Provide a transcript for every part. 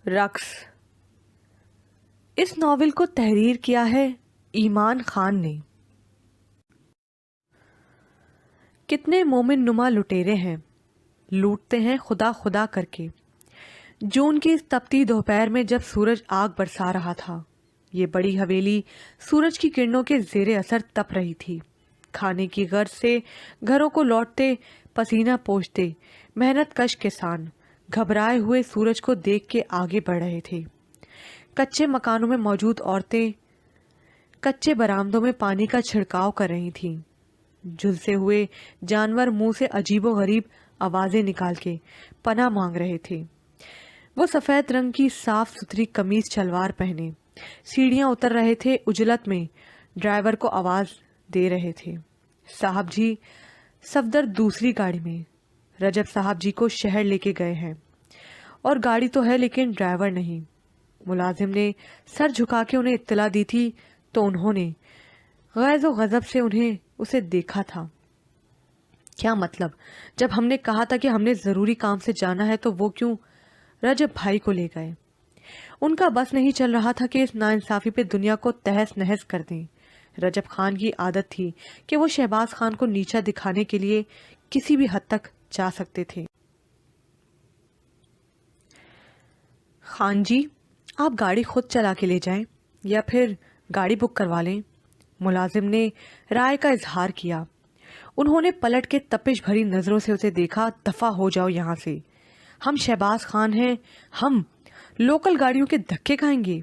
رقص۔ اس ناول کو تحریر کیا ہے ایمان خان نے۔ کتنے مومن نما لٹیرے ہیں، لوٹتے ہیں خدا خدا کر کے۔ جون کی اس تپتی دوپہر میں جب سورج آگ برسا رہا تھا، یہ بڑی حویلی سورج کی کرنوں کے زیر اثر تپ رہی تھی۔ کھانے کی غرض سے گھروں کو لوٹتے، پسینہ پوچھتے محنت کش کسان گھبرائے ہوئے سورج کو دیکھ کے آگے بڑھ رہے تھے۔ کچے مکانوں میں موجود عورتیں کچے برآمدوں میں پانی کا چھڑکاؤ کر رہی تھیں۔ جھلسے ہوئے جانور منہ سے عجیب و غریب آوازیں نکال کے پناہ مانگ رہے تھے۔ وہ سفید رنگ کی صاف ستھری قمیض شلوار پہنے سیڑھیاں اتر رہے تھے، عجلت میں ڈرائیور کو آواز دے رہے تھے، صاحب جی صفدر دوسری گاڑی میں، رجب صاحب جی کو شہر لے کے گئے ہیں، اور گاڑی تو ہے لیکن ڈرائیور نہیں۔ ملازم نے سر جھکا کے انہیں اطلاع دی تھی تو انہوں نے غیظ و غضب سے اسے دیکھا تھا۔ کیا مطلب؟ جب ہم نے کہا تھا کہ ہم نے ضروری کام سے جانا ہے تو وہ کیوں رجب بھائی کو لے گئے؟ ان کا بس نہیں چل رہا تھا کہ اس ناانصافی پہ دنیا کو تہس نہس کر دیں۔ رجب خان کی عادت تھی کہ وہ شہباز خان کو نیچا دکھانے کے لیے کسی بھی حد تک جا سکتے تھے۔ خان جی، آپ گاڑی خود چلا کے لے جائیں یا پھر گاڑی بک کروا لیں، ملازم نے رائے کا اظہار کیا۔ انہوں نے پلٹ کے تپش بھری نظروں سے اسے دیکھا۔ دفع ہو جاؤ یہاں سے، ہم شہباز خان ہیں، ہم لوکل گاڑیوں کے دھکے کھائیں گے،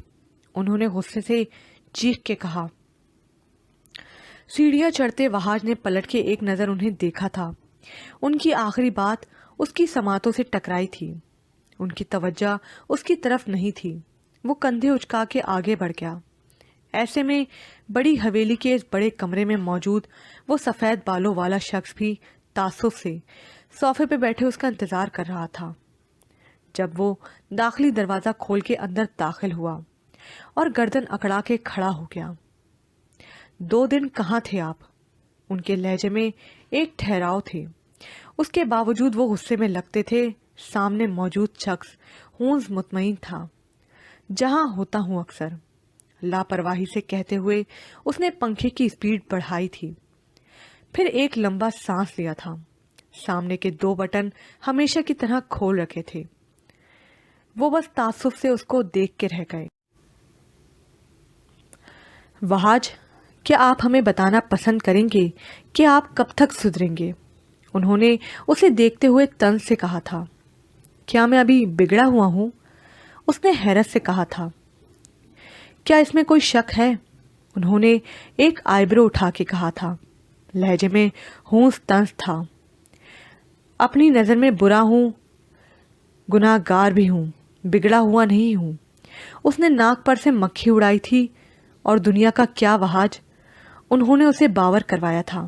انہوں نے غصے سے چیخ کے کہا۔ سیڑھیاں چڑھتے وہاج نے پلٹ کے ایک نظر انہیں دیکھا تھا۔ ان کی آخری بات اس کی سماعتوں سے ٹکرائی تھی، ان کی توجہ اس کی طرف نہیں تھی۔ وہ کندھے اچکا کے آگے بڑھ گیا۔ ایسے میں بڑی حویلی کے اس بڑے کمرے میں موجود وہ سفید بالوں والا شخص بھی تعصب سے صوفے پہ بیٹھے اس کا انتظار کر رہا تھا۔ جب وہ داخلی دروازہ کھول کے اندر داخل ہوا اور گردن اکڑا کے کھڑا ہو گیا۔ 2 دن کہاں تھے آپ؟ ان کے لہجے میں ایک ٹھہراؤ تھے، اس کے باوجود وہ غصے میں لگتے تھے۔ سامنے موجود شخص ہونس مطمئن تھا، جہاں ہوتا ہوں اکثر، لاپرواہی سے کہتے ہوئے اس نے پنکھے کی سپیڈ بڑھائی تھی، پھر ایک لمبا سانس لیا تھا۔ سامنے کے 2 بٹن ہمیشہ کی طرح کھول رکھے تھے۔ وہ بس تعصب سے اس کو دیکھ کے رہ گئے۔ وہاج، کیا آپ ہمیں بتانا پسند کریں گے کہ آپ کب تک سدھریں گے؟ انہوں نے اسے دیکھتے ہوئے طنز سے کہا تھا۔ کیا میں ابھی بگڑا ہوا ہوں؟ اس نے حیرت سے کہا تھا۔ کیا اس میں کوئی شک ہے؟ انہوں نے ایک آئیبرو اٹھا کے کہا تھا، لہجے میں ہونس طنز تھا۔ اپنی نظر میں برا ہوں، گناہ گار بھی ہوں، بگڑا ہوا نہیں ہوں۔ اس نے ناک پر سے مکھی اڑائی تھی۔ اور دنیا کا کیا وہاج؟ انہوں نے اسے باور کروایا تھا۔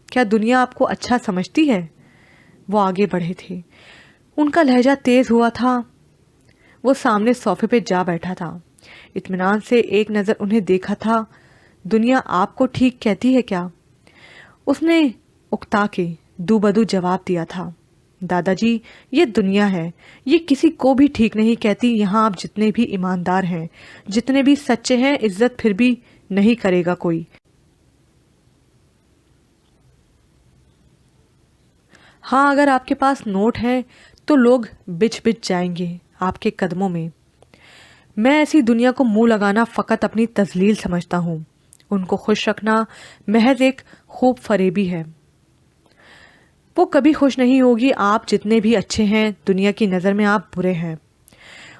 کیا دنیا آپ کو اچھا سمجھتی ہے؟ وہ آگے بڑھے تھے، ان کا لہجہ تیز ہوا تھا۔ وہ سامنے صوفے پہ جا بیٹھا تھا، اطمینان سے ایک نظر انہیں دیکھا تھا۔ دنیا آپ کو ٹھیک کہتی ہے کیا؟ اس نے اکتا کے دو بدو جواب دیا تھا۔ دادا جی، یہ دنیا ہے، یہ کسی کو بھی ٹھیک نہیں کہتی۔ یہاں آپ جتنے بھی ایماندار ہیں، جتنے بھی سچے ہیں، عزت پھر بھی نہیں کرے گا کوئی۔ ہاں، اگر آپ کے پاس نوٹ ہے تو لوگ بچ جائیں گے آپ کے قدموں میں۔ میں ایسی دنیا کو منہ لگانا فقط اپنی تذلیل سمجھتا ہوں، ان کو خوش رکھنا محض ایک خوب فریبی ہے۔ وہ کبھی خوش نہیں ہوگی۔ آپ جتنے بھی اچھے ہیں، دنیا کی نظر میں آپ برے ہیں۔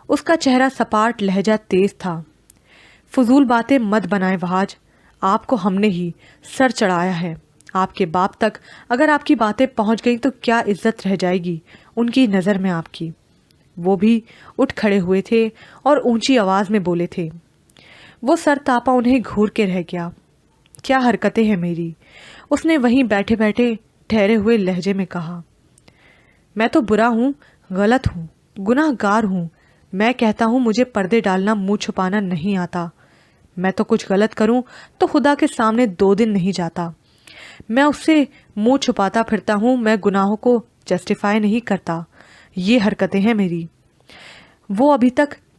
اس کا چہرہ سپاٹ، لہجہ تیز تھا۔ فضول باتیں مت بنائیں وہاج، آپ کو ہم نے ہی سر چڑھایا ہے۔ آپ کے باپ تک اگر آپ کی باتیں پہنچ گئیں تو کیا عزت رہ جائے گی ان کی نظر میں آپ کی؟ وہ بھی اٹھ کھڑے ہوئے تھے اور اونچی آواز میں بولے تھے۔ وہ سر تاپا انہیں گھور کے رہ گیا۔ کیا حرکتیں ہیں میری، اس نے وہیں بیٹھے بیٹھے ٹھہرے ہوئے لہجے میں کہا۔ میں تو برا ہوں، غلط ہوں، گناہ گار ہوں۔ میں کہتا ہوں مجھے پردے ڈالنا، منہ چھپانا نہیں آتا۔ میں تو کچھ غلط کروں تو خدا کے سامنے 2 دن نہیں جاتا۔ میں اس سے منہ چھپاتا پھرتا ہوں، میں گناہوں کو جسٹیفائی نہیں کرتا۔ یہ حرکتیں ہیں میری۔ وہ ابھی تک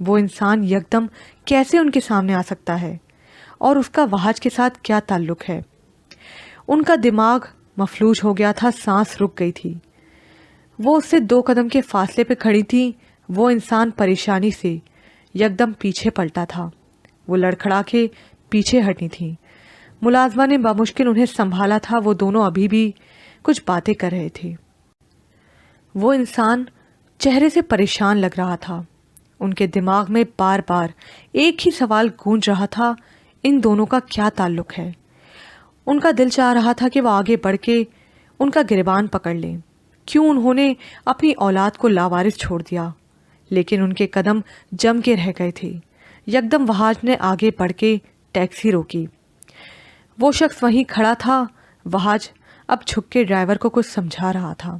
وہ انسان یکدم کیسے ان کے سامنے آ سکتا ہے اور اس کا وحاج کے ساتھ کیا تعلق ہے؟ ان کا دماغ مفلوج ہو گیا تھا، سانس رک گئی تھی۔ وہ اس سے 2 قدم کے فاصلے پہ کھڑی تھی۔ وہ انسان پریشانی سے یکدم پیچھے پلٹا تھا۔ وہ لڑکھڑا کے پیچھے ہٹی تھیں۔ ملازمہ نے بامشکل انہیں سنبھالا تھا۔ وہ دونوں ابھی بھی کچھ باتیں کر رہے تھے۔ وہ انسان چہرے سے پریشان لگ رہا تھا۔ ان کے دماغ میں بار بار ایک ہی سوال گونج رہا تھا، ان دونوں کا کیا تعلق ہے؟ ان کا دل چاہ رہا تھا کہ وہ آگے بڑھ کے ان کا گریبان پکڑ لیں۔ کیوں انہوں نے اپنی اولاد کو لاوارث چھوڑ دیا؟ لیکن ان کے قدم جم کے رہ گئے تھے۔ یکدم وحاج نے آگے بڑھ کے ٹیکسی روکی۔ وہ شخص وہیں کھڑا تھا۔ وحاج اب جھک کے ڈرائیور کو کچھ سمجھا رہا تھا۔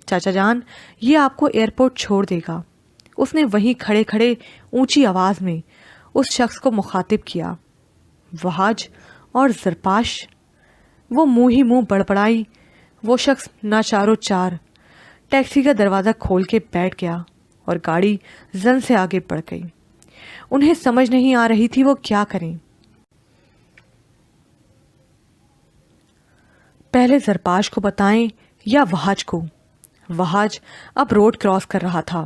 چاچا جان، یہ آپ کو ایئرپورٹ چھوڑ دے گا۔ اس نے وہیں کھڑے کھڑے اونچی آواز میں اس شخص کو مخاطب کیا۔ وحاج اور زرپاش؟ وہ منہ ہی منہ بڑبڑائی۔ وہ شخص ناچارو چار ٹیکسی کا دروازہ کھول کے بیٹھ گیا اور گاڑی زن سے آگے بڑھ گئی۔ انہیں سمجھ نہیں آ رہی تھی وہ کیا کریں۔ پہلے زرپاش کو بتائیں یا وحاج کو؟ وحاج اب روڈ کراس کر رہا تھا۔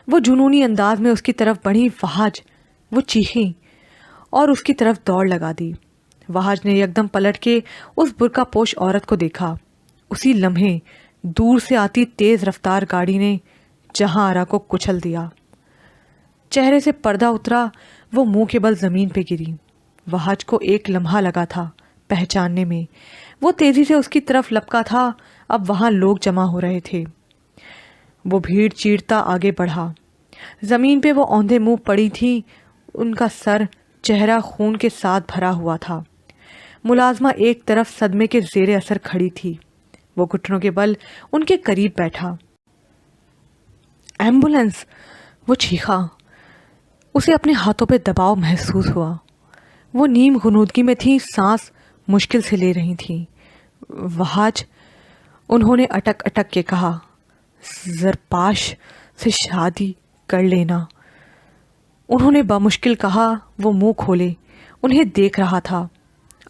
وہ جنونی انداز میں اس کی طرف بڑھی۔ وحاج! وہ چیخیں اور اس کی طرف دوڑ لگا دی۔ وحاج نے یکدم پلٹ کے اس برقع پوش عورت کو دیکھا۔ اسی لمحے دور سے آتی تیز رفتار گاڑی نے جہاں آرا کو کچل دیا۔ چہرے سے پردہ اترا۔ وہ منہ کے بل زمین پہ گری۔ وحاج کو ایک لمحہ لگا تھا پہچاننے میں۔ وہ تیزی سے اس کی طرف لپکا تھا۔ اب وہاں لوگ جمع ہو رہے تھے۔ وہ بھیڑ چیرتا آگے بڑھا۔ زمین پہ وہ اوندھے منہ پڑی تھی۔ ان کا سر، چہرہ خون کے ساتھ بھرا ہوا تھا۔ ملازمہ ایک طرف صدمے کے زیر اثر کھڑی تھی۔ وہ گھٹنوں کے بل ان کے قریب بیٹھا۔ ایمبولینس! وہ چیخا۔ اسے اپنے ہاتھوں پہ دباؤ محسوس ہوا۔ وہ نیم غنودگی میں تھی، سانس مشکل سے لے رہی تھی۔ وحاج! انہوں نے اٹک اٹک کے کہا۔ زرپاش سے شادی کر لینا، انہوں نے بامشکل کہا۔ وہ منہ کھولے انہیں دیکھ رہا تھا۔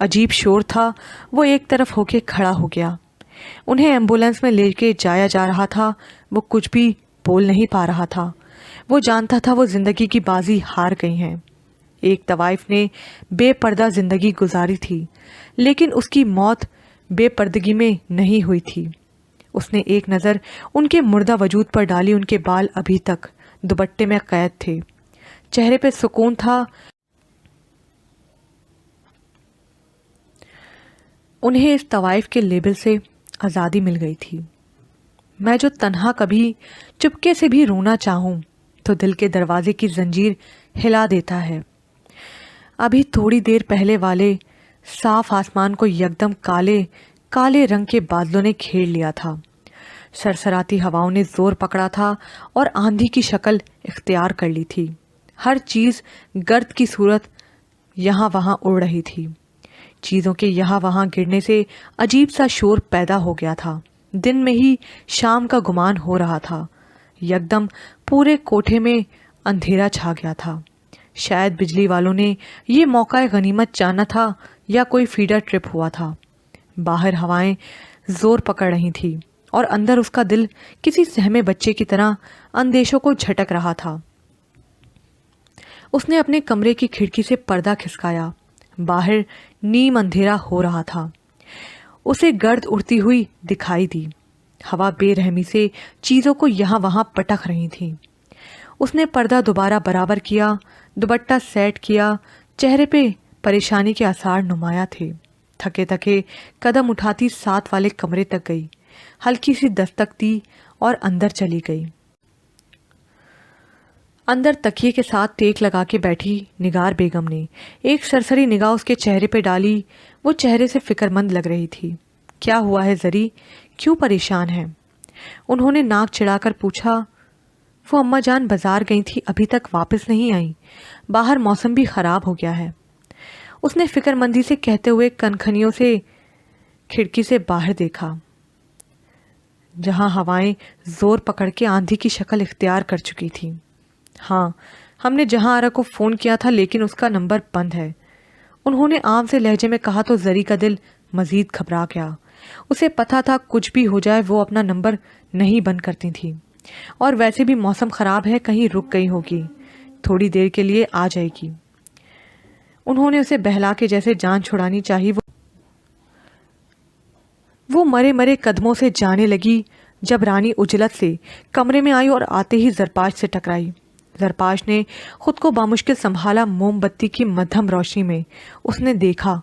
عجیب شور تھا۔ وہ ایک طرف ہو کے کھڑا ہو گیا۔ انہیں ایمبولینس میں لے کے جایا جا رہا تھا۔ وہ کچھ بھی بول نہیں پا رہا تھا۔ وہ جانتا تھا وہ زندگی کی بازی ہار گئی ہیں۔ ایک طوائف نے بے پردہ زندگی گزاری تھی، لیکن اس کی موت بے پردگی میں نہیں ہوئی تھی۔ اس نے ایک نظر ان کے مردہ وجود پر ڈالی۔ ان کے بال ابھی تک دوپٹے میں قید تھے، چہرے پہ سکون تھا۔ انہیں اس طوائف کے لیبل سے آزادی مل گئی تھی۔ میں جو تنہا کبھی چپکے سے بھی رونا چاہوں تو دل کے دروازے کی زنجیر ہلا دیتا ہے۔ ابھی تھوڑی دیر پہلے والے صاف آسمان کو یکدم کالے کالے رنگ کے بادلوں نے گھیر لیا تھا۔ سرسراتی ہواؤں نے زور پکڑا تھا اور آندھی کی شکل اختیار کر لی تھی۔ ہر چیز گرد کی صورت یہاں وہاں اڑ رہی تھی۔ چیزوں کے یہاں وہاں گرنے سے عجیب سا شور پیدا ہو گیا تھا۔ دن میں ہی شام کا گمان ہو رہا تھا۔ یکدم پورے کوٹھے میں اندھیرا چھا گیا تھا۔ شاید بجلی والوں نے یہ موقع غنیمت جانا تھا یا کوئی فیڈر ٹرپ ہوا تھا۔ باہر ہوائیں زور پکڑ رہی تھی اور اندر اس کا دل کسی سہمے بچے کی طرح اندیشوں کو جھٹک رہا تھا۔ اس نے اپنے کمرے کی کھڑکی سے پردہ کھسکایا۔ باہر نیم اندھیرا ہو رہا تھا۔ اسے گرد اڑتی ہوئی دکھائی دی۔ ہوا بے رحمی سے چیزوں کو یہاں وہاں پٹک رہی تھی۔ اس نے پردہ دوبارہ برابر کیا، دوپٹہ سیٹ کیا۔ چہرے پہ پریشانی کے آثار نمایاں تھے۔ تھکے تھکے قدم اٹھاتی 7 والے کمرے تک گئی، ہلکی سی دستک دی اور اندر چلی گئی۔ اندر تکیے کے ساتھ ٹیک لگا کے بیٹھی نگار بیگم نے ایک سرسری نگاہ اس کے چہرے پہ ڈالی۔ وہ چہرے سے فکر مند لگ رہی تھی۔ کیا ہوا ہے زری؟ کیوں پریشان ہے؟ انہوں نے ناک چڑھا کر پوچھا۔ وہ اماں جان بازار گئی تھی، ابھی تک واپس نہیں آئیں۔ باہر موسم بھی خراب ہو گیا ہے، اس نے فکر مندی سے کہتے ہوئے کنکھنیوں سے کھڑکی سے باہر دیکھا، جہاں ہوائیں زور پکڑ کے آندھی کی شکل اختیار کر چکی تھیں۔ ہاں، ہم نے جہاں آرا کو فون کیا تھا لیکن اس کا نمبر بند ہے، انہوں نے عام سے لہجے میں کہا تو زری کا دل مزید گھبرا گیا۔ اسے پتا تھا کچھ بھی ہو جائے وہ اپنا نمبر نہیں بند کرتی تھی، اور ویسے بھی موسم خراب ہے، کہیں رک گئی ہوگی، تھوڑی دیر کے لیے آ جائے گی۔ انہوں نے اسے بہلا کے جیسے جان چھڑانی چاہی وہ مرے مرے قدموں سے جانے لگی جب رانی اجلت سے کمرے میں آئی اور آتے ہی زرپاش سے ٹکرائی۔ زرپاش نے خود کو بامشکل سنبھالا۔ موم بتی کی مدھم روشنی میں اس نے دیکھا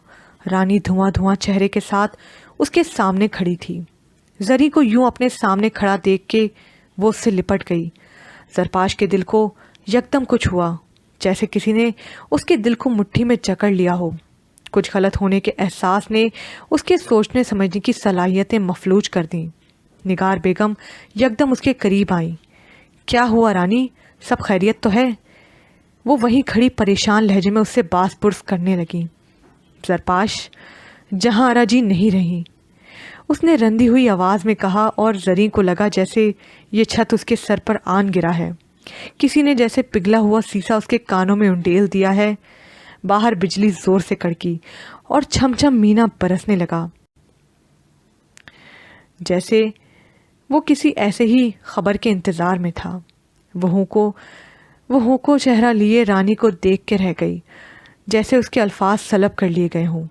رانی دھواں دھواں چہرے کے ساتھ اس کے سامنے کھڑی تھی۔ زری کو یوں اپنے سامنے کھڑا دیکھ کے وہ اس سے لپٹ گئی۔ زرپاش کے دل کو یکدم کچھ ہوا، جیسے کسی نے اس کے دل کو مٹھی میں جکڑ لیا ہو۔ کچھ غلط ہونے کے احساس نے اس کے سوچنے سمجھنے کی صلاحیتیں مفلوج کر دیں۔ نگار بیگم یکدم اس کے قریب آئیں۔ کیا ہوا رانی، سب خیریت تو ہے؟ وہ وہیں کھڑی پریشان لہجے میں اس سے باس پرس کرنے لگی۔ زرپاش جہاں آرا جی نہیں رہی، اس نے رندی ہوئی آواز میں کہا، اور زری کو لگا جیسے یہ چھت اس کے سر پر آن گرا ہے، کسی نے جیسے پگھلا ہوا سیسا اس کے کانوں میں انڈیل دیا ہے۔ باہر بجلی زور سے کڑکی اور چھم چھم مینا برسنے لگا، جیسے وہ کسی ایسے ہی خبر کے انتظار میں تھا۔ وہ کو چہرہ لیے رانی کو دیکھ کے رہ گئی، جیسے اس کے الفاظ سلب کر لیے گئے ہوں۔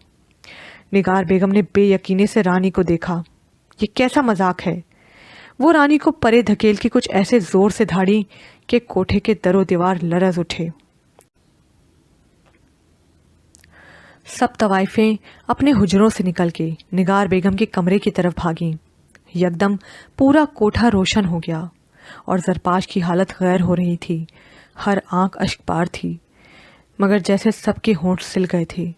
نگار بیگم نے بے یقینی سے رانی کو دیکھا۔ یہ کیسا مذاق ہے؟ وہ رانی کو پرے دھکیل کے کچھ ایسے زور سے دھاڑی کہ کوٹھے کے در و دیوار لرز اٹھے۔ سب طوائفیں اپنے حجروں سے نکل کے نگار بیگم کے کمرے کی طرف بھاگیں۔ یکدم پورا کوٹھا روشن ہو گیا اور زرپاش کی حالت غیر ہو رہی تھی۔ ہر آنکھ اشکبار تھی، مگر جیسے سب کے ہونٹ سل گئے تھے۔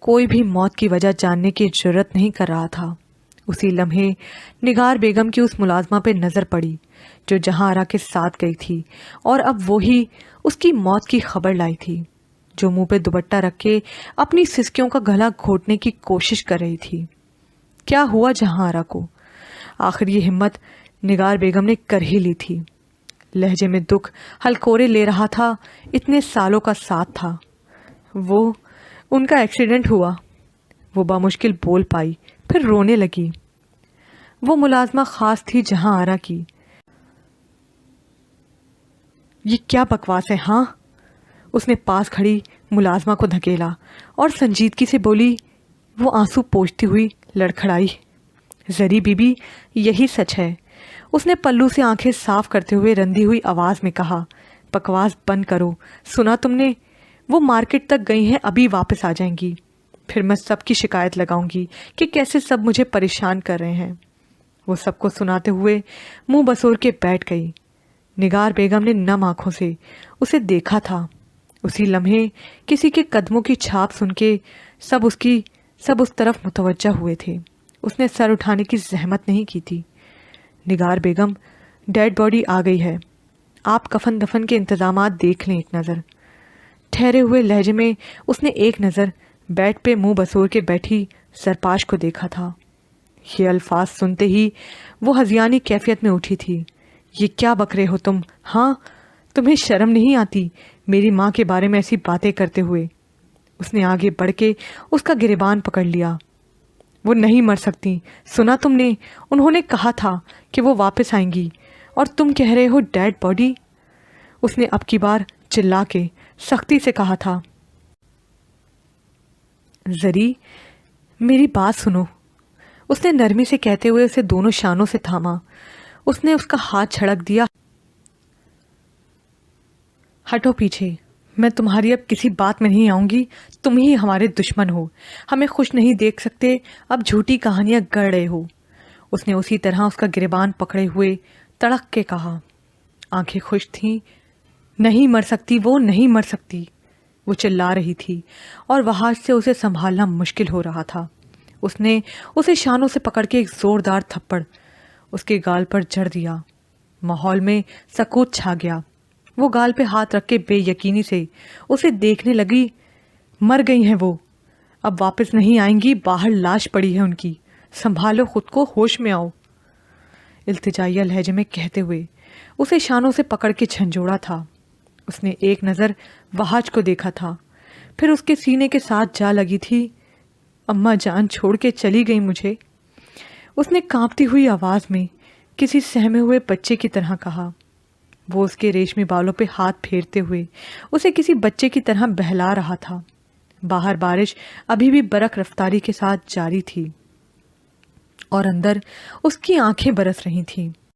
کوئی بھی موت کی وجہ جاننے کی جرت نہیں کر رہا تھا۔ اسی لمحے نگار بیگم کی اس ملازمہ پہ نظر پڑی جو جہاں آرا کے ساتھ گئی تھی، اور اب وہی اس کی موت کی خبر لائی تھی، جو منہ پہ دوپٹہ رکھ کے اپنی سسکیوں کا گلا گھونٹنے کی کوشش کر رہی تھی۔ کیا ہوا جہاں آرا کو؟ آخر یہ ہمت نگار بیگم نے کر ہی لی تھی۔ لہجے میں دکھ ہلکورے لے رہا تھا، اتنے سالوں کا ساتھ تھا۔ ان کا ایکسیڈنٹ ہوا، وہ بامشکل بول پائی، پھر رونے لگی۔ وہ ملازمہ خاص تھی جہاں آرا کی۔ یہ کیا بکواس ہے ہاں؟ اس نے پاس کھڑی ملازمہ کو دھکیلا اور سنجیدگی سے بولی۔ وہ آنسو پوچھتی ہوئی لڑکھڑائی۔ زری بی بی، یہی سچ ہے، اس نے پلو سے آنکھیں صاف کرتے ہوئے رندی ہوئی آواز میں کہا۔ بکواس بند کرو، سنا تم نے؟ وہ مارکیٹ تک گئی ہیں، ابھی واپس آ جائیں گی، پھر میں سب کی شکایت لگاؤں گی کہ کیسے سب مجھے پریشان کر رہے ہیں۔ وہ سب کو سناتے ہوئے منہ بسور کے بیٹھ گئی۔ نگار بیگم نے نم آنکھوں سے اسے دیکھا تھا۔ اسی لمحے کسی کے قدموں کی چھاپ سن کے سب اس طرف متوجہ ہوئے تھے۔ اس نے سر اٹھانے کی زحمت نہیں کی تھی۔ نگار بیگم، ڈیڈ باڈی آ گئی ہے، آپ کفن دفن کے انتظامات دیکھ لیں ایک نظر۔ ٹھہرے ہوئے لہجے میں اس نے ایک نظر بیڈ پہ منہ بسور کے بیٹھی زرپاش کو دیکھا تھا۔ یہ الفاظ سنتے ہی وہ ہذیانی کیفیت میں اٹھی تھی۔ یہ کیا بک رہے ہو تم ہاں؟ تمہیں شرم نہیں آتی میری ماں کے بارے میں ایسی باتیں کرتے ہوئے؟ اس نے آگے بڑھ کے اس کا گریبان پکڑ لیا۔ وہ نہیں مر سکتی، سنا تم نے؟ انہوں نے کہا تھا کہ وہ واپس آئیں گی، اور تم کہہ رہے ہو ڈیڈ باڈی؟ اس نے اب کی بار چلا کے سختی سے کہا تھا۔ زری، میری بات سنو، اس نے نرمی سے کہتے ہوئے اسے دونوں شانوں سے تھاما۔ اس نے اس کا ہاتھ چھڑک دیا۔ ہٹو پیچھے، میں تمہاری اب کسی بات میں نہیں آؤں گی، تم ہی ہمارے دشمن ہو، ہمیں خوش نہیں دیکھ سکتے، اب جھوٹی کہانیاں گڑھ رہے ہو۔ اس نے اسی طرح اس کا گریبان پکڑے ہوئے تڑک کے کہا۔ آنکھیں خوش تھیں۔ نہیں مر سکتی، وہ نہیں مر سکتی، وہ چلا رہی تھی، اور وہاں سے اسے سنبھالنا مشکل ہو رہا تھا۔ اس نے اسے شانوں سے پکڑ کے ایک زوردار تھپڑ اس کے گال پر جڑ دیا۔ ماحول میں سکوت چھا گیا۔ وہ گال پہ ہاتھ رکھ کے بے یقینی سے اسے دیکھنے لگی۔ مر گئی ہیں وہ، اب واپس نہیں آئیں گی، باہر لاش پڑی ہے ان کی، سنبھالو خود کو، ہوش میں آؤ، التجائیہ لہجے میں کہتے ہوئے اسے شانوں سے پکڑ کے جھنجھوڑا تھا۔ اس نے ایک نظر وہاج کو دیکھا تھا، پھر اس کے سینے کے ساتھ جا لگی تھی۔ اماں جان چھوڑ کے چلی گئی مجھے، اس نے کانپتی ہوئی آواز میں کسی سہمے ہوئے بچے کی طرح کہا۔ وہ اس کے ریشمی بالوں پہ ہاتھ پھیرتے ہوئے اسے کسی بچے کی طرح بہلا رہا تھا۔ باہر بارش ابھی بھی برق رفتاری کے ساتھ جاری تھی اور اندر اس کی آنکھیں برس رہی تھیں۔